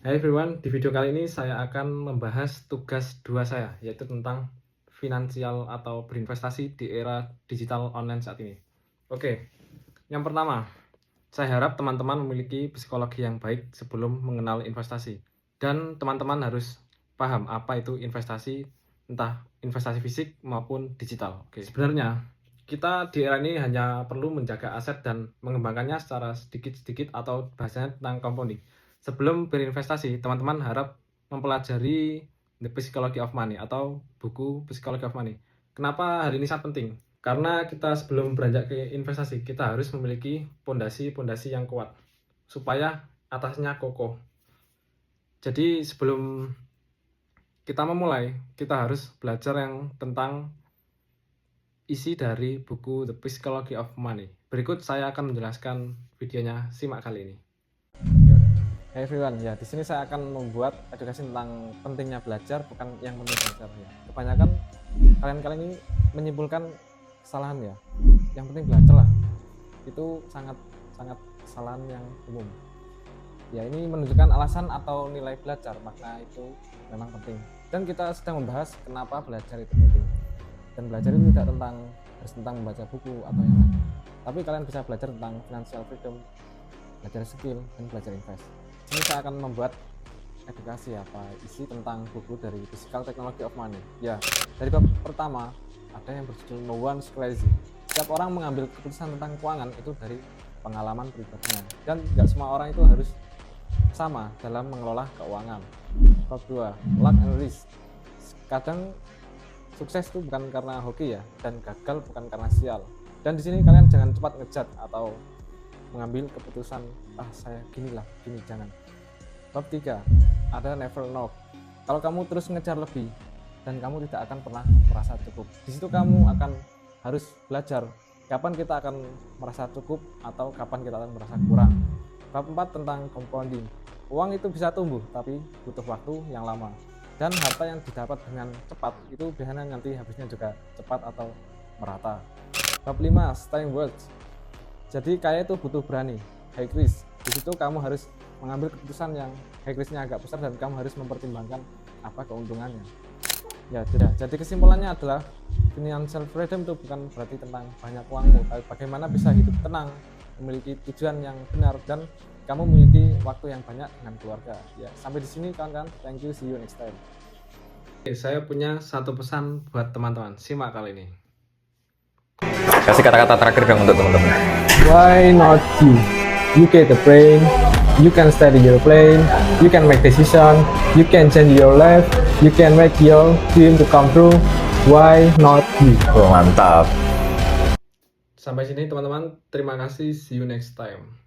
Hai everyone, di video kali ini saya akan membahas tugas 2 saya, yaitu tentang finansial atau berinvestasi di era digital online saat ini. Oke, yang pertama, saya harap teman-teman memiliki psikologi yang baik sebelum mengenal investasi. Dan teman-teman harus paham apa itu investasi, entah investasi fisik maupun digital. Oke, sebenarnya kita di era ini hanya perlu menjaga aset dan mengembangkannya secara sedikit-sedikit atau bahasanya tentang compounding. Sebelum berinvestasi, teman-teman harap mempelajari The Psychology of Money atau buku Psychology of Money. Kenapa hal ini sangat penting? Karena kita sebelum beranjak ke investasi, kita harus memiliki pondasi-pondasi yang kuat supaya atasnya kokoh. Jadi sebelum kita memulai, kita harus belajar yang tentang isi dari buku The Psychology of Money. Berikut saya akan menjelaskan videonya, simak kali ini. Hey everyone, ya di sini saya akan membuat edukasi tentang pentingnya belajar, bukan yang penting belajar ya. Kebanyakan kalian ini menyimpulkan kesalahan ya. Yang penting belajar lah. Itu sangat kesalahan yang umum. Ya ini menunjukkan alasan atau nilai belajar, maka itu memang penting. Dan kita sedang membahas kenapa belajar itu penting. Dan belajar itu tidak harus tentang membaca buku atau yang lain. Tapi kalian bisa belajar tentang financial freedom, belajar skill, dan belajar invest. Ini saya akan membuat edukasi apa isi tentang buku dari Physical Technology of Money. Ya, dari bab pertama ada yang berjudul No One's Crazy. Setiap orang mengambil keputusan tentang keuangan itu dari pengalaman pribadinya, dan nggak semua orang itu harus sama dalam mengelola keuangan. Bab 2, Luck and Risk. Kadang sukses itu bukan karena hoki ya, dan gagal bukan karena sial. Dan di sini kalian jangan cepat ngejat atau mengambil keputusan saya gini, jangan. Bab 3 ada never know. Kalau kamu terus ngejar lebih dan kamu tidak akan pernah merasa cukup. Di situ kamu akan harus belajar kapan kita akan merasa cukup atau kapan kita akan merasa kurang. Bab 4 tentang compounding. Uang itu bisa tumbuh tapi butuh waktu yang lama. Dan harta yang didapat dengan cepat itu biasanya nanti habisnya juga cepat atau merata. Bab 5 staying words. Jadi kaya itu butuh berani, high risk. Di situ kamu harus mengambil keputusan yang high risk-nya agak besar dan kamu harus mempertimbangkan apa keuntungannya. Ya, tidak. Jadi kesimpulannya adalah financial freedom itu bukan berarti tentang banyak uangmu, tapi bagaimana bisa hidup tenang, memiliki tujuan yang benar, dan kamu memiliki waktu yang banyak dengan keluarga. Ya, sampai di sini kawan-kawan. Thank you, see you next time. Saya punya satu pesan buat teman-teman. Simak kali ini. Kasih kata-kata terakhir dong untuk teman-teman. Why not you? You get the brain, you can study your plane, you can make decision, you can change your life, you can make your dream to come true. Why not you? Oh, mantap. Sampai sini teman-teman, terima kasih, see you next time.